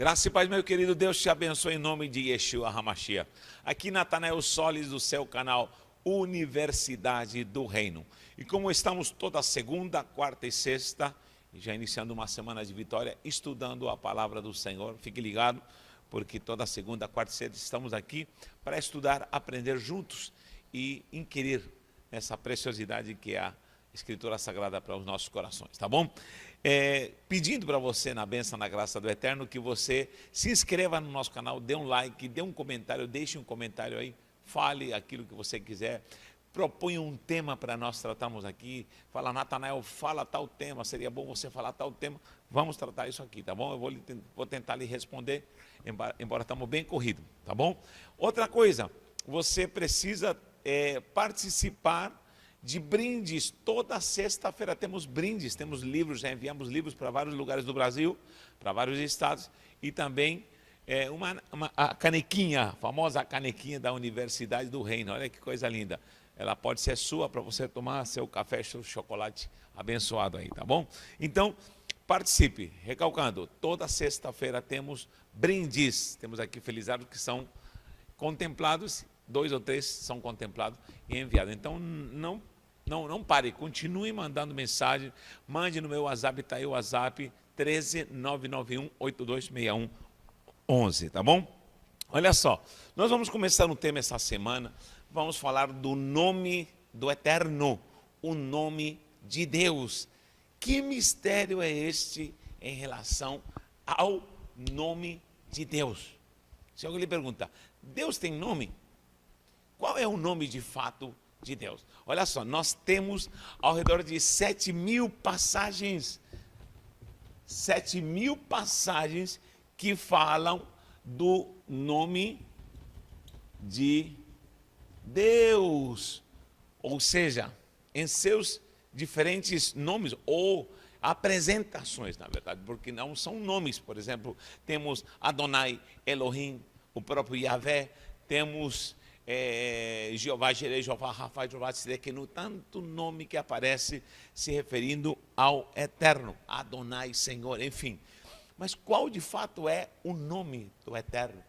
Graça e paz, meu querido. Deus te abençoe em nome de Yeshua HaMashiach. Aqui Natanael Solis do seu canal Universidade do Reino. E como estamos toda segunda, quarta e sexta, já iniciando uma semana de vitória, estudando a palavra do Senhor, fique ligado, porque toda segunda, quarta e sexta estamos aqui para estudar, aprender juntos e inquirir nessa preciosidade que é a Escritura Sagrada para os nossos corações, tá bom? Pedindo para você, na bênção, na graça do Eterno, que você se inscreva no nosso canal, dê um like, dê um comentário, deixe um comentário aí, fale aquilo que você quiser, proponha um tema para nós tratarmos aqui, fala, Natanael, fala tal tema, seria bom você falar tal tema, vamos tratar isso aqui, tá bom? Eu vou tentar lhe responder, embora estamos bem corridos, tá bom? Outra coisa, você precisa participar de brindes. Toda sexta-feira temos brindes, temos livros, já enviamos livros para vários lugares do Brasil, para vários estados, e também a canequinha, a famosa canequinha da Universidade do Reino. Olha que coisa linda, ela pode ser sua para você tomar seu café, seu chocolate abençoado aí, tá bom? Então, participe, recalcando, toda sexta-feira temos brindes, temos aqui felizados que são contemplados, 2 ou 3 são contemplados e enviados. Então, não pare, continue mandando mensagem, mande no meu WhatsApp, está aí o WhatsApp, 13991826111, tá bom? Olha só, nós vamos começar um tema essa semana, vamos falar do nome do Eterno, o nome de Deus. Que mistério é este em relação ao nome de Deus? Se alguém lhe pergunta, Deus tem nome? Qual é o nome de fato de Deus? Olha só, nós temos ao redor de 7.000 passagens. 7.000 passagens que falam do nome de Deus. Ou seja, em seus diferentes nomes ou apresentações, na verdade, porque não são nomes. Por exemplo, temos Adonai, Elohim, o próprio Yahvé, temos Jeová Jireh, Jeová Rafa, Jeová Tzidkenu, tanto nome que aparece se referindo ao Eterno, Adonai, Senhor, enfim. Mas qual de fato é o nome do Eterno?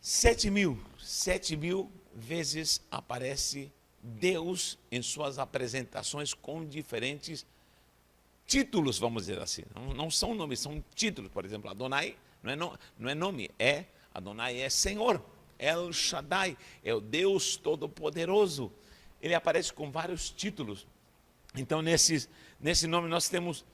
7.000 vezes aparece Deus em suas apresentações com diferentes títulos, vamos dizer assim. Não são nomes, são títulos. Por exemplo, Adonai não é nome, Adonai é Senhor. El Shaddai é o Deus Todo-Poderoso. Ele aparece com vários títulos. Então, nesse nome nós temos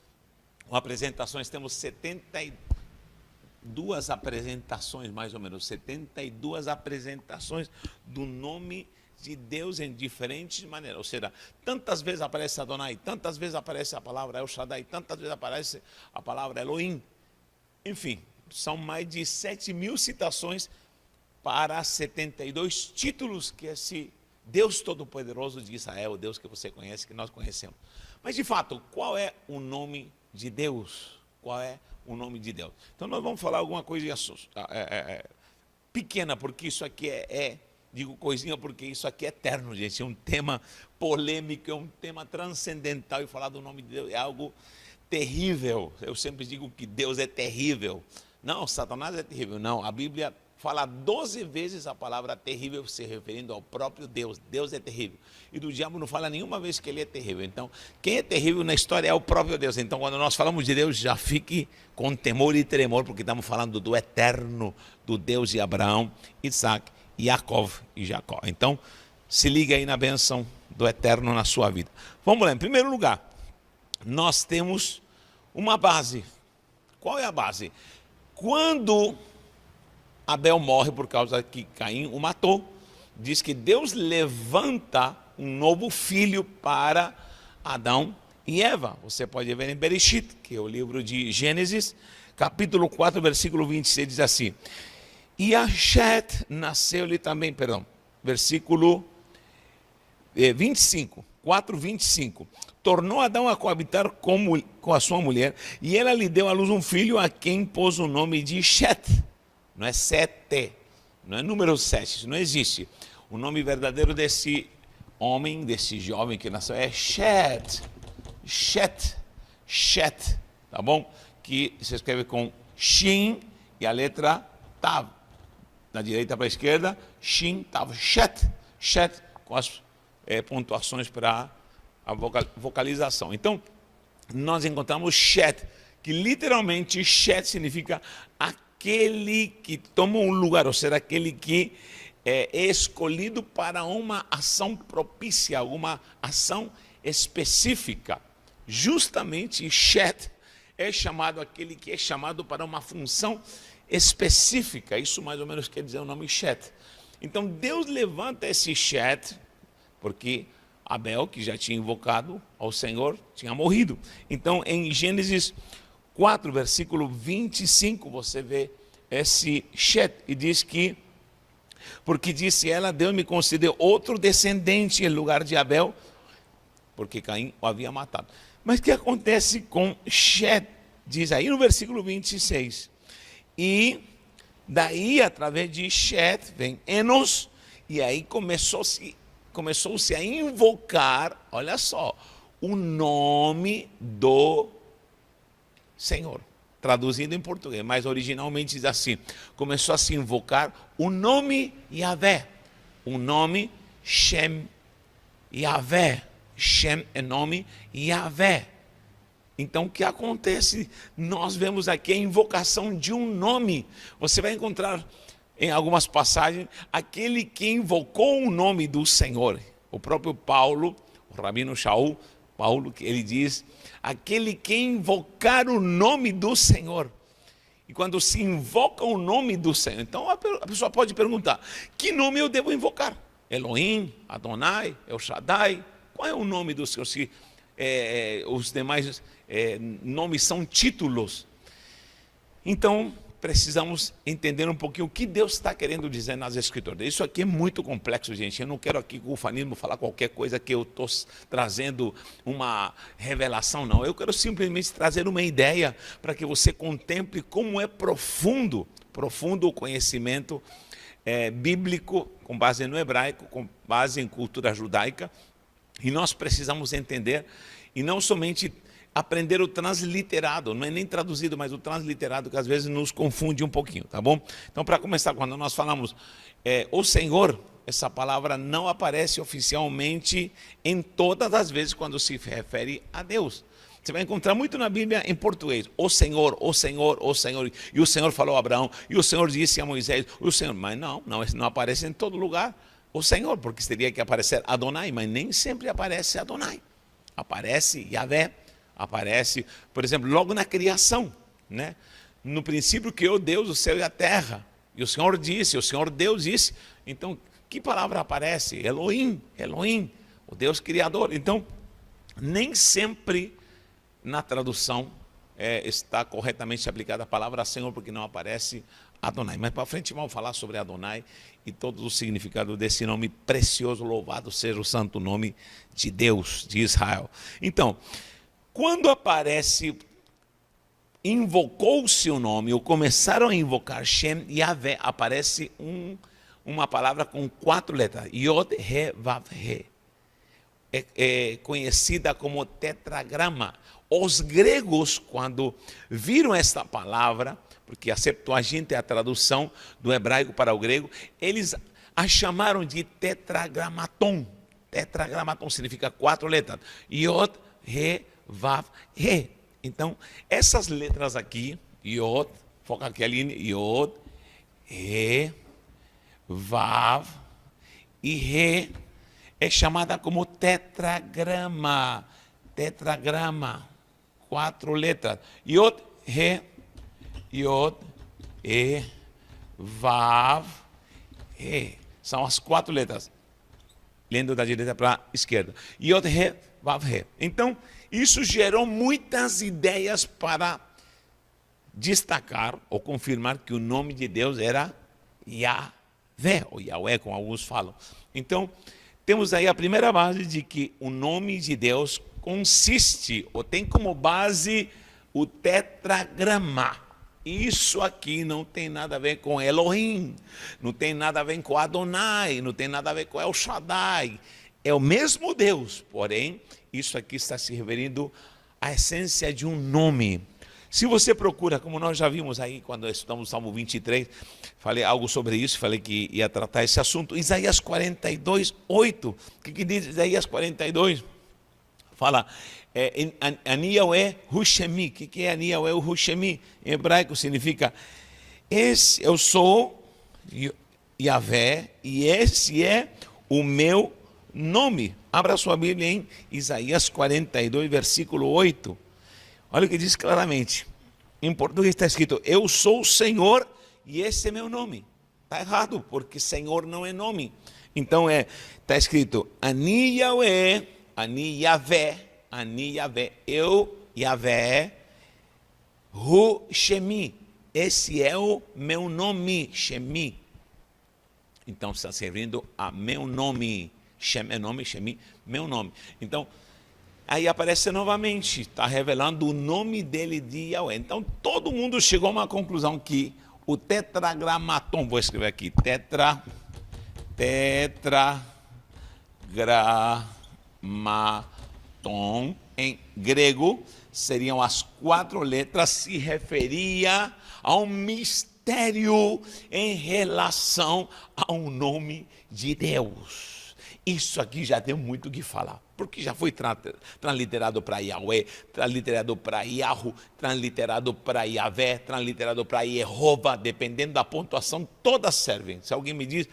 apresentações, temos 72 apresentações, mais ou menos, 72 apresentações do nome de Deus em diferentes maneiras. Ou seja, tantas vezes aparece Adonai, tantas vezes aparece a palavra El Shaddai, tantas vezes aparece a palavra Elohim. Enfim, são mais de 7.000 citações para 72 títulos que esse Deus Todo-Poderoso de Israel, o Deus que você conhece, que nós conhecemos. Mas, de fato, qual é o nome de Deus? Qual é o nome de Deus? Então, nós vamos falar alguma coisa pequena, porque isso aqui digo coisinha porque isso aqui é eterno, gente. É um tema polêmico, é um tema transcendental, e falar do nome de Deus é algo terrível. Eu sempre digo que Deus é terrível. Não, Satanás é terrível. Não, a Bíblia fala 12 vezes a palavra terrível se referindo ao próprio Deus. Deus é terrível. E do diabo não fala nenhuma vez que ele é terrível. Então, quem é terrível na história é o próprio Deus. Então, quando nós falamos de Deus, já fique com temor e tremor, porque estamos falando do Eterno, do Deus de Abraão, Isaac, Yaakov e Jacó. Então, se liga aí na bênção do Eterno na sua vida. Vamos lá, em primeiro lugar, nós temos uma base. Qual é a base? Quando Abel morre por causa que Caim o matou, diz que Deus levanta um novo filho para Adão e Eva. Você pode ver em Bereshit, que é o livro de Gênesis, capítulo 4, versículo 26, diz assim: e a Shet nasceu-lhe também, versículo 25, 4, 25. Tornou Adão a coabitar com a sua mulher, e ela lhe deu à luz um filho, a quem pôs o nome de Shet. Não é 7, não é número 7, isso não existe. O nome verdadeiro desse homem, desse jovem que nasceu é Shet, tá bom? Que se escreve com Shin e a letra Tav. Da direita para a esquerda, Shin, Tav, Shet. Shet com as pontuações para a vocalização. Então, nós encontramos Shet, que literalmente Shet significa aquele que toma um lugar, ou seja, aquele que é escolhido para uma ação propícia, uma ação específica. Justamente Shet é chamado aquele que é chamado para uma função específica. Isso mais ou menos quer dizer o nome Shet. Então Deus levanta esse Shet, porque Abel, que já tinha invocado ao Senhor, tinha morrido. Então em Gênesis 4, versículo 25, você vê esse Shet e diz que, porque disse ela, Deus me concedeu outro descendente em lugar de Abel, porque Caim o havia matado. Mas o que acontece com Shet? Diz aí no versículo 26. E daí, através de Shet, vem Enos, e aí começou-se a invocar, olha só, o nome do Senhor. Traduzido em português, mas originalmente diz assim, começou a se invocar o nome Yahvé, o nome Shem Yahvé. Shem é nome Yahvé. Então o que acontece? Nós vemos aqui a invocação de um nome. Você vai encontrar em algumas passagens aquele que invocou o nome do Senhor. O próprio Paulo, o Rabino Shaul, Paulo, que ele diz, aquele que invocar o nome do Senhor. E quando se invoca o nome do Senhor, então a pessoa pode perguntar, que nome eu devo invocar? Elohim, Adonai, El Shaddai? Qual é o nome do Senhor? Se os demais nomes são títulos. Então, precisamos entender um pouquinho o que Deus está querendo dizer nas Escrituras. Isso aqui é muito complexo, gente. Eu não quero aqui com o ufanismo falar qualquer coisa que eu estou trazendo uma revelação, não. Eu quero simplesmente trazer uma ideia para que você contemple como é profundo o conhecimento bíblico, com base no hebraico, com base em cultura judaica. E nós precisamos entender, e não somente aprender o transliterado, não é nem traduzido, mas o transliterado que às vezes nos confunde um pouquinho, tá bom? Então, para começar, quando nós falamos o Senhor, essa palavra não aparece oficialmente em todas as vezes quando se refere a Deus. Você vai encontrar muito na Bíblia em português, o Senhor, o Senhor, o Senhor, e o Senhor falou a Abraão, e o Senhor disse a Moisés, o Senhor, mas não aparece em todo lugar o Senhor, porque teria que aparecer Adonai, mas nem sempre aparece Adonai. Aparece Yahvé, aparece, por exemplo, logo na criação, né? No princípio criou Deus o céu e a terra, e o Senhor disse, o Senhor Deus disse. Então, que palavra aparece? Elohim, Elohim, o Deus Criador. Então, nem sempre na tradução está corretamente aplicada a palavra Senhor, porque não aparece Adonai. Mas para frente vamos falar sobre Adonai e todo o significado desse nome precioso, louvado seja o santo nome de Deus, de Israel. Então, quando aparece, invocou-se o nome, ou começaram a invocar Shem e Yahvé, aparece uma palavra com 4 letras, Yod, He, Vav, He. É conhecida como tetragrama. Os gregos, quando viram esta palavra, porque a Septuaginta é a tradução do hebraico para o grego, eles a chamaram de tetragramaton. Tetragramaton significa 4 letras. Yod, He, Vav, He. Então, essas letras aqui, Yod, foca aqui ali, Yod, He, Vav e He, é chamada como tetragrama. Tetragrama, 4 letras. Yod, He, Yod, E, Vav, He. São as 4 letras. Lendo da direita para a esquerda. Yod, He, Vav, He. Então, isso gerou muitas ideias para destacar ou confirmar que o nome de Deus era Yahvé, ou Yahweh, como alguns falam. Então, temos aí a primeira base de que o nome de Deus consiste, ou tem como base, o tetragrama. Isso aqui não tem nada a ver com Elohim, não tem nada a ver com Adonai, não tem nada a ver com El Shaddai. É o mesmo Deus, porém, isso aqui está se referindo à essência de um nome. Se você procura, como nós já vimos aí, quando estamos no Salmo 23, falei algo sobre isso, falei que ia tratar esse assunto. Isaías 42, 8. O que diz Isaías 42? Fala, Ani Yahweh Hushemi. O que é Ani Yahweh Hushemi? Em hebraico significa, eu sou Yahvé e esse é o meu nome. Abra sua Bíblia em Isaías 42, versículo 8. Olha o que diz claramente. Em português está escrito, eu sou o Senhor e esse é meu nome. Está errado, porque Senhor não é nome. Então está escrito, Ani Yahweh, Ani Yahvé, eu Yahvé, Hu Shemi. Esse é o meu nome, Shemi. Então está servindo a meu nome. Shem é nome, Shemi, meu nome. Então, aí aparece novamente, está revelando o nome dele de Yahweh. Então, todo mundo chegou a uma conclusão que o tetragramaton, vou escrever aqui, tetragramaton, em grego, seriam as 4 letras, se referia a um mistério em relação ao nome de Deus. Isso aqui já tem muito o que falar, porque já foi transliterado para Yahweh, transliterado para Yahu, transliterado para Yahvé, transliterado para Jeová, dependendo da pontuação, todas servem. Se alguém me diz,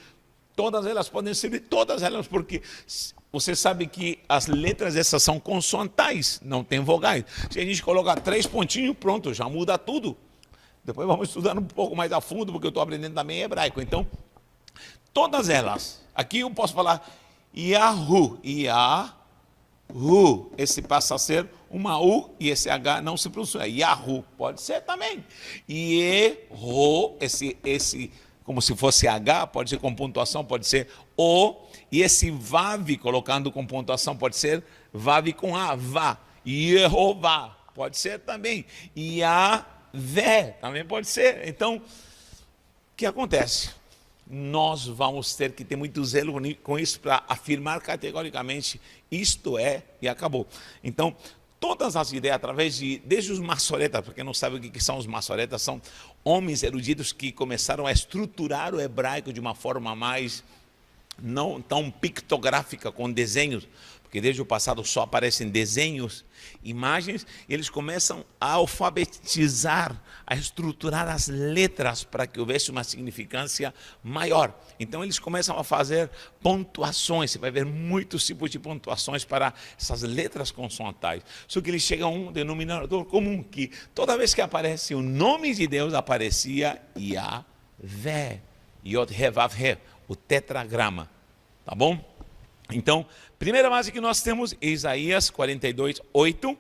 todas elas podem servir, todas elas, porque você sabe que as letras essas são consoantais, não tem vogais. Se a gente colocar 3 pontinhos, pronto, já muda tudo. Depois vamos estudar um pouco mais a fundo, porque eu estou aprendendo também hebraico. Então, todas elas, aqui eu posso falar Yahu, esse passa a ser uma U e esse H não se pronuncia. Yahu, pode ser também. Yeho, esse como se fosse H, pode ser com pontuação, pode ser O. E esse Vav, colocando com pontuação, pode ser Vav com A, Vá. Yehová, pode ser também. Yahvé, também pode ser. Então, o que acontece? Nós vamos ter que ter muito zelo com isso para afirmar categoricamente isto é e acabou. Então, todas as ideias, através desde os maçoretas, para quem não sabe o que são os maçoretas, são homens eruditos que começaram a estruturar o hebraico de uma forma mais não tão pictográfica, com desenhos, porque desde o passado só aparecem desenhos, imagens, e eles começam a alfabetizar, a estruturar as letras para que houvesse uma significância maior. Então eles começam a fazer pontuações, você vai ver muitos tipos de pontuações para essas letras consoantais. Só que eles chegam a um denominador comum, que toda vez que aparece o nome de Deus, aparecia Yahvé, Yod-He-Vav-He, o tetragrama, tá bom? Então, primeira base que nós temos, Isaías 42, 8,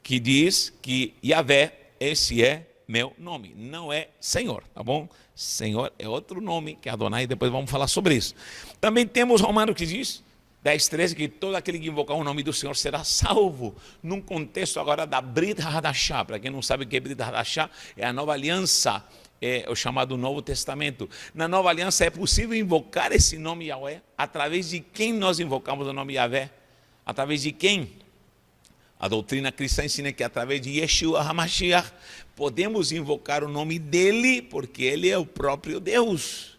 que diz que Yahvé, esse é meu nome, não é Senhor, tá bom? Senhor é outro nome que é Adonai, e depois vamos falar sobre isso. Também temos Romano que diz, 10, 13, que todo aquele que invocar o nome do Senhor será salvo, num contexto agora da Brit Hadashah. Para quem não sabe o que é Brit Hadashah, é a nova aliança, é o chamado Novo Testamento. Na Nova Aliança é possível invocar esse nome Yahweh. Através de quem nós invocamos o nome Yahvé? Através de quem? A doutrina cristã ensina que através de Yeshua HaMashiach podemos invocar o nome dele, porque ele é o próprio Deus.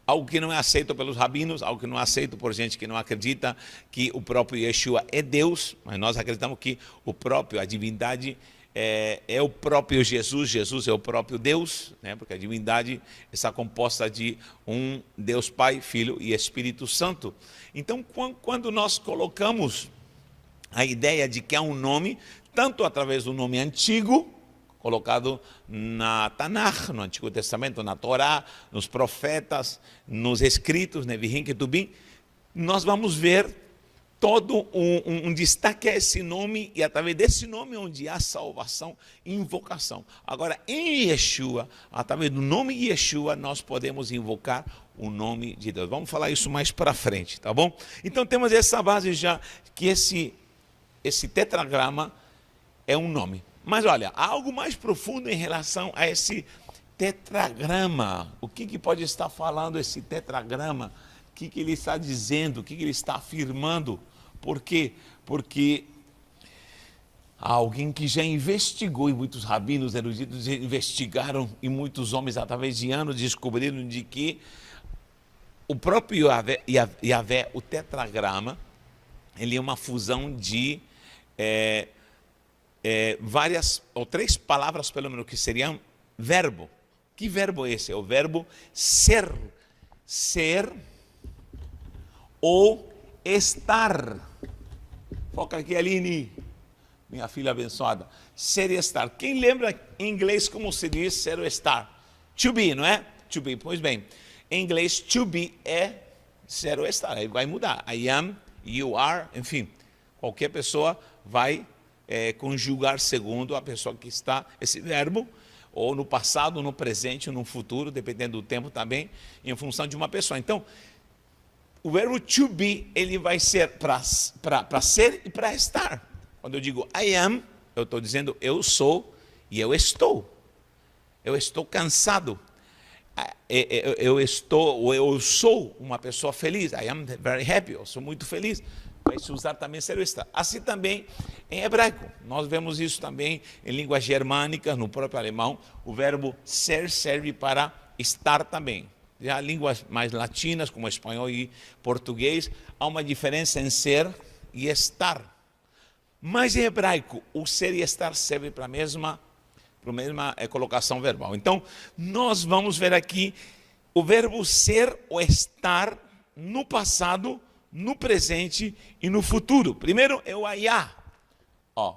Algo que não é aceito pelos rabinos, algo que não é aceito por gente que não acredita que o próprio Yeshua é Deus, mas nós acreditamos que o próprio, a divindade é o próprio Jesus, Jesus é o próprio Deus, né? Porque a divindade está composta de um Deus Pai, Filho e Espírito Santo. Então, quando nós colocamos a ideia de que há um nome, tanto através do nome antigo, colocado na Tanakh, no Antigo Testamento, na Torá, nos profetas, nos escritos, Nevi'im, Ketubim, nós vamos ver todo um destaque a esse nome, e através desse nome onde há salvação e invocação. Agora, em Yeshua, através do nome de Yeshua, nós podemos invocar o nome de Deus. Vamos falar isso mais para frente, tá bom? Então temos essa base já, que esse tetragrama é um nome. Mas olha, há algo mais profundo em relação a esse tetragrama. O que pode estar falando esse tetragrama? O que ele está dizendo? O que ele está afirmando? Por quê? Porque Há alguém que já investigou, e muitos rabinos eruditos investigaram, e muitos homens, através de anos, descobriram de que o próprio Yahvé, o tetragrama, ele é uma fusão de várias, ou 3 palavras pelo menos, que seriam verbo. Que verbo é esse? É o verbo ser. Ser ou estar. Foca aqui, Aline, minha filha abençoada. Ser e estar. Quem lembra em inglês como se diz ser ou estar? To be, não é? To be. Pois bem, em inglês, to be é ser ou estar. Aí vai mudar. I am, you are, enfim. Qualquer pessoa vai conjugar segundo a pessoa que está, esse verbo, ou no passado, no presente, ou no futuro, dependendo do tempo também, em função de uma pessoa. Então, o verbo to be, ele vai ser para ser e para estar. Quando eu digo I am, eu estou dizendo eu sou e eu estou. Eu estou cansado. Eu sou uma pessoa feliz. I am very happy. Eu sou muito feliz. Vai se usar também ser ou estar. Assim também em hebraico. Nós vemos isso também em língua germânica, no próprio alemão. O verbo ser serve para estar também. Já línguas mais latinas, como espanhol e português, há uma diferença em ser e estar. Mas em hebraico, o ser e estar serve para a mesma colocação verbal. Então, nós vamos ver aqui o verbo ser ou estar no passado, no presente e no futuro. Primeiro é o ayá. Ó,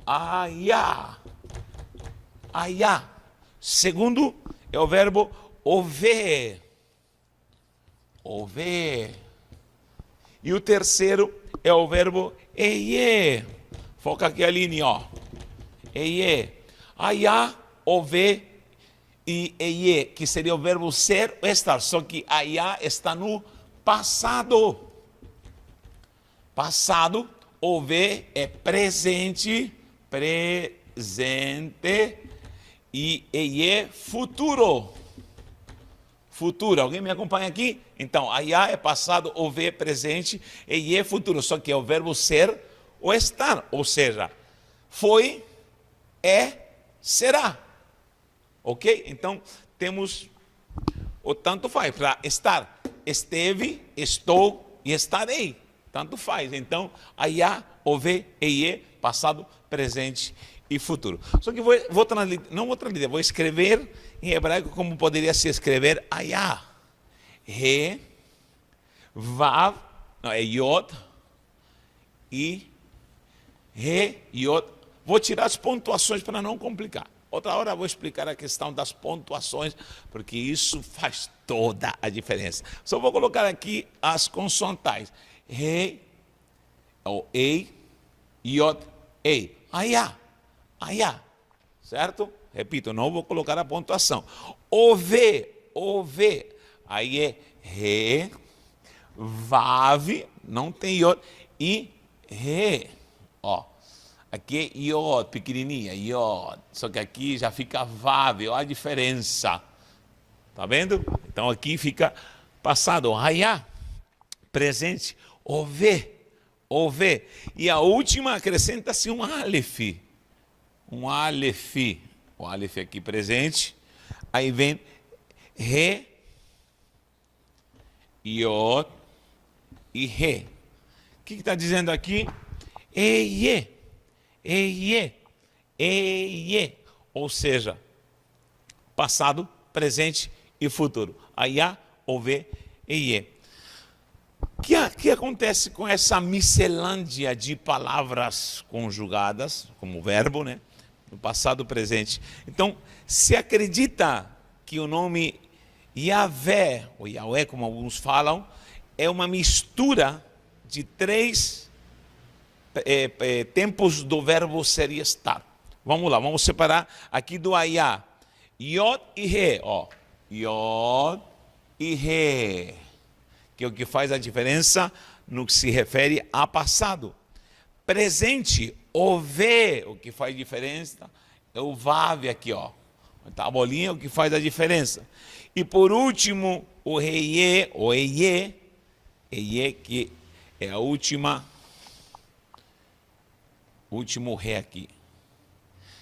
ayá. Ayá. Segundo é o verbo over. Over. E o terceiro é o verbo eie. Foca aqui, Aline, ó. Eie. Ayá, over e eie, que seria o verbo ser ou estar. Só que ayá está no passado. Passado, over é presente, e eie, futuro. Futuro, alguém me acompanha aqui? Então, ayá é passado, over é presente, eie é futuro. Só que é o verbo ser ou estar. Ou seja, foi, é, será. Ok? Então, temos o tanto faz. Para estar, esteve, estou e estarei. Tanto faz. Então, ayá, over, eie, passado, presente e futuro. Só que não vou transliterar, vou escrever em hebraico como poderia se escrever ayá. Re, vav, não, é yod, e re, yod. Vou tirar as pontuações para não complicar. Outra hora eu vou explicar a questão das pontuações, porque isso faz toda a diferença. Só vou colocar aqui as consonantais. Re, ou ei, yod, ei. Ayá, ayá. Certo? Repito, não vou colocar a pontuação. Ove. Aí é re, vav, não tem iod, e re. Ó, aqui é iod, pequenininha, iod. Só que aqui já fica vav, olha a diferença. Tá vendo? Então aqui fica passado, ayá, presente, ove. E a última acrescenta-se um aleph. Um aleph. O aleph aqui presente. Aí vem re, iod e re. O que está dizendo aqui? Eie. Ou seja, passado, presente e futuro. Ayá, ove, eie. O que acontece com essa miscelânea de palavras conjugadas, como verbo, né? No passado, presente. Então, se acredita que o nome Yahvé, ou Yahweh, como alguns falam, é uma mistura de 3 tempos do verbo ser e estar. Vamos lá, vamos separar aqui do ayá. Yod e re, ó. Yod e re. Que é o que faz a diferença no que se refere a passado. Presente, ove, o que faz diferença é o vav aqui, ó. Tá a bolinha, o que faz a diferença. E por último, o reie, ou eie, que é a última último Re aqui.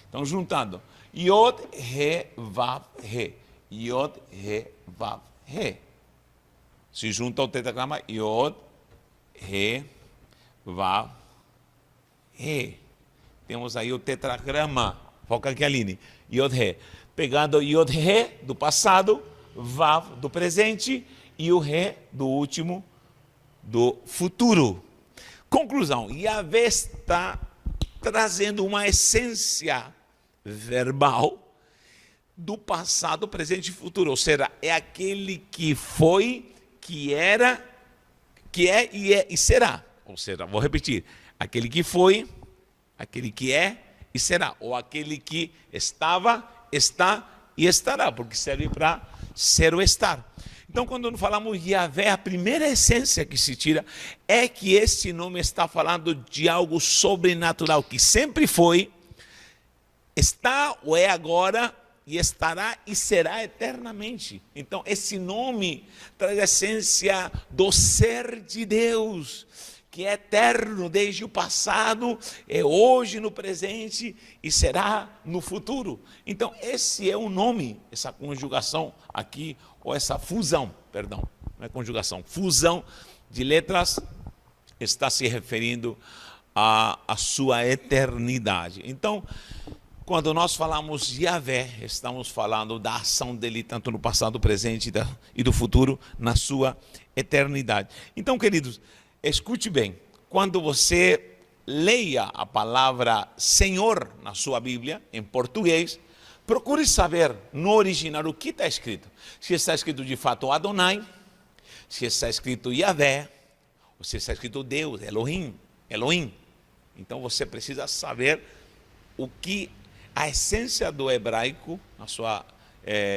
Então, juntando. Yod, Re, Vav, Re. Yod, Re, Vav, Re. Se junta o tetragrama Yod, Re, Vav, Re. Temos aí o tetragrama. Foca aqui, Aline. Yod, Re. Pegando Yod, Re do passado, Vav do presente e o Re do último, do futuro. Conclusão. Yahvé está trazendo uma essência verbal do passado, presente e futuro. Ou seja, é aquele que foi, que era, que é e será. Ou seja, vou repetir. Aquele que foi, aquele que é e será. Ou aquele que estava, está e estará. Porque serve para ser ou estar. Então, quando falamos Yahvé, a primeira essência que se tira é que esse nome está falando de algo sobrenatural, que sempre foi, está ou é agora, e estará e será eternamente. Então, esse nome traz a essência do ser de Deus, que é eterno desde o passado, é hoje no presente e será no futuro. Então, esse é o nome, essa conjugação aqui, ou essa fusão, perdão, não é conjugação, fusão de letras, está se referindo à sua eternidade. Então, quando nós falamos de Yahvé, estamos falando da ação dele, tanto no passado, presente e do futuro, na sua eternidade. Então, queridos, escute bem, quando você leia a palavra Senhor na sua Bíblia, em português, procure saber no original o que está escrito. Se está escrito de fato Adonai, se está escrito Yahvé, ou se está escrito Deus, Elohim. Então você precisa saber o que a essência do hebraico, na sua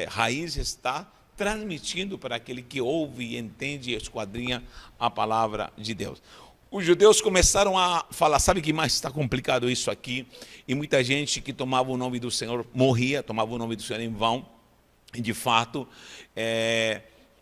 raiz, está transmitindo para aquele que ouve e entende e esquadrinha a palavra de Deus. Os judeus começaram a falar, sabe que mais está complicado isso aqui? E muita gente que tomava o nome do Senhor morria, tomava o nome do Senhor em vão. E de fato,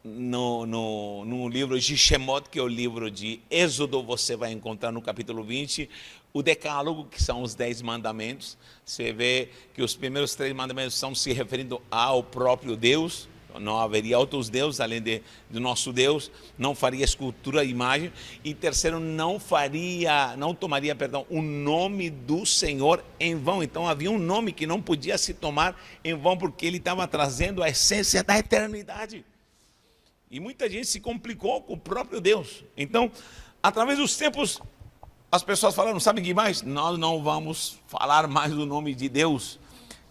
no livro de Shemot, que é o livro de Êxodo, você vai encontrar no capítulo 20, o decálogo, que são os 10 mandamentos. Você vê que os primeiros 3 mandamentos estão se referindo ao próprio Deus. Não haveria outros deuses além do nosso Deus, não faria escultura e imagem, e terceiro, não tomaria o nome do Senhor em vão. Então havia um nome que não podia se tomar em vão, porque ele estava trazendo a essência da eternidade. E muita gente se complicou com o próprio Deus. Então, através dos tempos, as pessoas falaram, sabe o que mais? Nós não vamos falar mais do nome de Deus.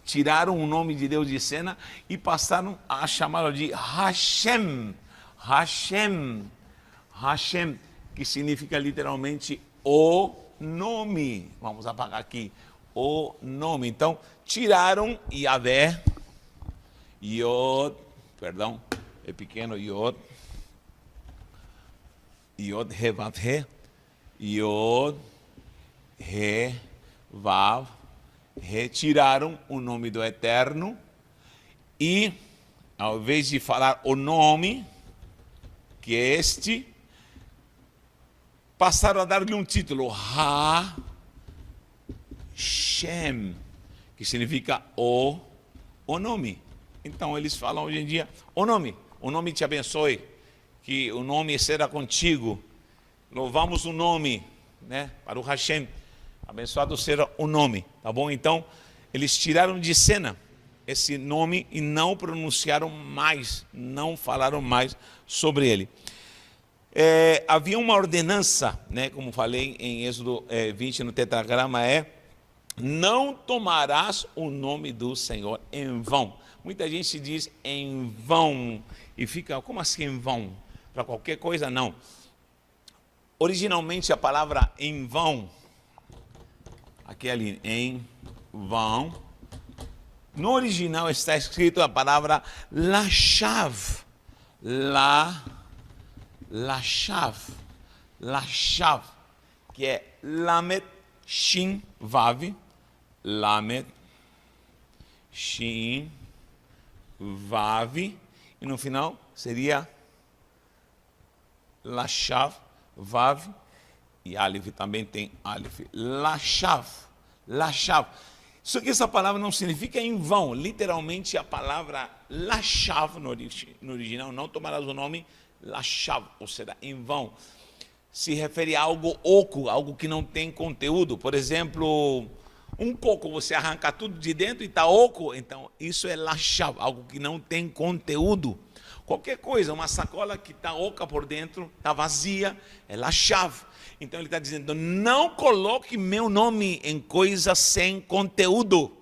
Tiraram o nome de Deus de cena e passaram a chamá-lo de Hashem. Hashem, que significa literalmente o nome. Vamos apagar aqui, o nome. Então, tiraram Yahvé, Yod, perdão, é pequeno, Yod, He, Vav, He, Yod, He, Vav, retiraram o nome do Eterno e, ao invés de falar o nome, que é este, passaram a dar-lhe um título, Hashem, que significa o nome. Então eles falam hoje em dia, o nome te abençoe, que o nome será contigo, louvamos o nome, né, para o Hashem. Abençoado seja o nome, tá bom? Então, eles tiraram de cena esse nome e não pronunciaram mais, não falaram mais sobre ele. Havia uma ordenança, né, como falei em Êxodo 20 no tetragrama, não tomarás o nome do Senhor em vão. Muita gente diz em vão e fica, como assim em vão? Para qualquer coisa, não. Originalmente a palavra em vão, aqui ali, em vão, no original está escrito a palavra lashav, lashav, que é lamet, shin, vav, lamet, shin, vav, e no final seria lashav, vav, e Aleph também tem Aleph. Lashav. Lashav. Só que essa palavra não significa em vão. Literalmente a palavra lashav no original, não tomarás o nome lashav, ou seja, em vão. Se refere a algo oco, algo que não tem conteúdo. Por exemplo, um coco, você arranca tudo de dentro e está oco, então isso é lashav, algo que não tem conteúdo. Qualquer coisa, uma sacola que está oca por dentro, está vazia, é lashav. Então ele está dizendo, não coloque meu nome em coisas sem conteúdo.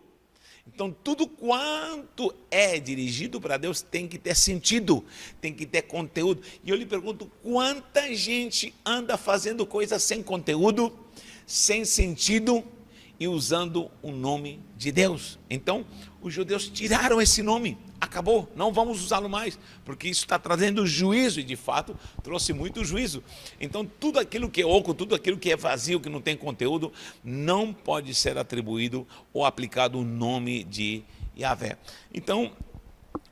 Então tudo quanto é dirigido para Deus tem que ter sentido, tem que ter conteúdo. E eu lhe pergunto, quanta gente anda fazendo coisas sem conteúdo, sem sentido e usando o nome de Deus? Então os judeus tiraram esse nome, acabou, não vamos usá-lo mais, porque isso está trazendo juízo, e de fato trouxe muito juízo. Então tudo aquilo que é oco, tudo aquilo que é vazio, que não tem conteúdo, não pode ser atribuído ou aplicado o nome de Yahvé. Então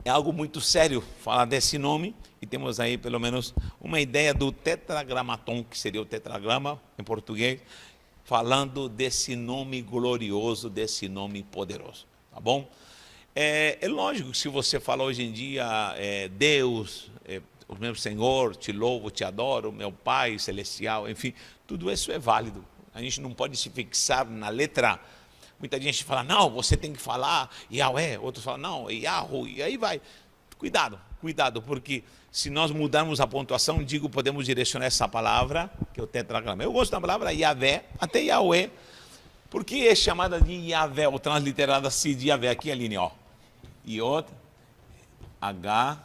é algo muito sério falar desse nome, e temos aí pelo menos uma ideia do tetragramaton, que seria o tetragrama em português, falando desse nome glorioso, desse nome poderoso, tá bom? É lógico que se você fala hoje em dia, Deus, o meu Senhor, te louvo, te adoro, meu Pai celestial, enfim, tudo isso é válido. A gente não pode se fixar na letra. Muita gente fala, não, você tem que falar Yahweh, outros falam, não, Yahoo, e aí vai. Cuidado, cuidado, porque se nós mudarmos a pontuação, podemos direcionar essa palavra, que é o tetragrama. Eu gosto da palavra Yahvé, até Yahweh, porque é chamada de Yahvé, ou transliterada assim de Yahvé, aqui, Aline, ó. Yod, H,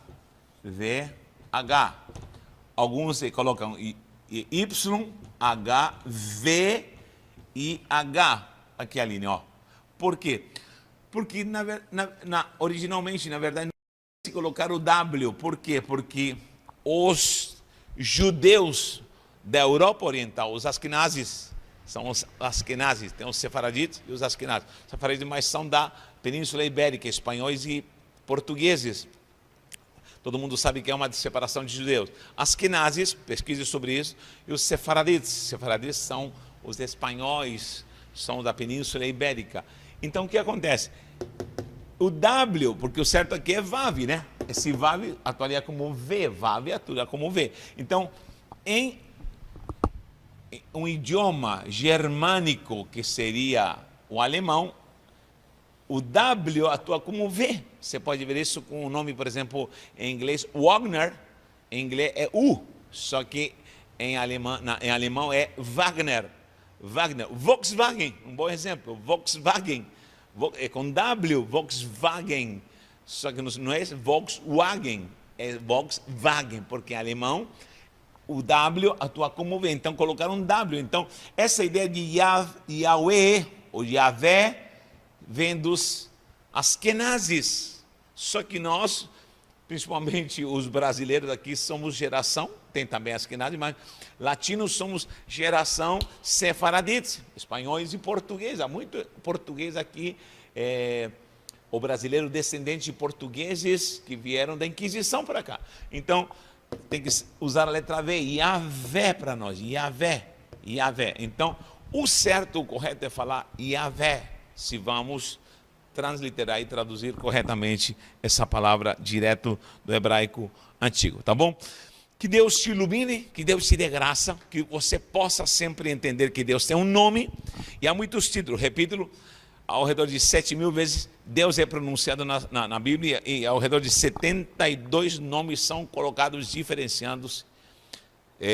V, H. Alguns colocam Y, H, V e H. Aqui, Aline, ó. Por quê? Porque originalmente, na verdade, não se colocar o W. Por quê? Porque os judeus da Europa Oriental, os askenazes, são os askenazes, tem os sefaraditas e os askenazes. Os sefaraditas mais são da Península Ibérica, espanhóis e portugueses. Todo mundo sabe que é uma separação de judeus. Askenazes, pesquise sobre isso, e os sefaraditas. Sefaraditas são os espanhóis, são da Península Ibérica. Então o que acontece? O W, porque o certo aqui é Vav, né? Esse Vav atuaria como V, Vav atuaria como V. Então, em um idioma germânico, que seria o alemão, o W atua como V. Você pode ver isso com o nome, por exemplo, em inglês, Wagner, em inglês é U, só que em alemão é Wagner. Wagner. Volkswagen, um bom exemplo, Volkswagen, é com W, Volkswagen, só que não é Volkswagen, é Volkswagen, porque em alemão o W atua como V, então colocaram um W. Então essa ideia de Yahweh ou Yahvé vem dos askenazes, só que nós, principalmente os brasileiros aqui, somos geração, tem também askenazes, mas latinos somos geração sefaradita, espanhóis e português. Há muito português aqui, o brasileiro descendente de portugueses que vieram da Inquisição para cá. Então tem que usar a letra V, Yahvé para nós, Yahvé, Yahvé. Então o certo, o correto é falar Yahvé, se vamos transliterar e traduzir corretamente essa palavra direto do hebraico antigo, tá bom? Que Deus te ilumine, que Deus te dê graça, que você possa sempre entender que Deus tem um nome, e há muitos títulos, repito, ao redor de 7.000 vezes Deus é pronunciado na Bíblia, e ao redor de 72 nomes são colocados diferenciados,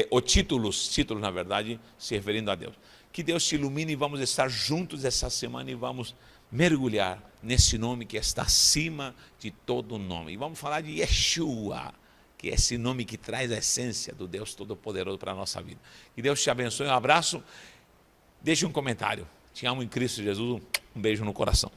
ou títulos na verdade, se referindo a Deus. Que Deus te ilumine, e vamos estar juntos essa semana e vamos mergulhar nesse nome que está acima de todo nome. E vamos falar de Yeshua, que é esse nome que traz a essência do Deus Todo-Poderoso para a nossa vida. Que Deus te abençoe, um abraço, deixe um comentário. Te amo em Cristo Jesus, um beijo no coração.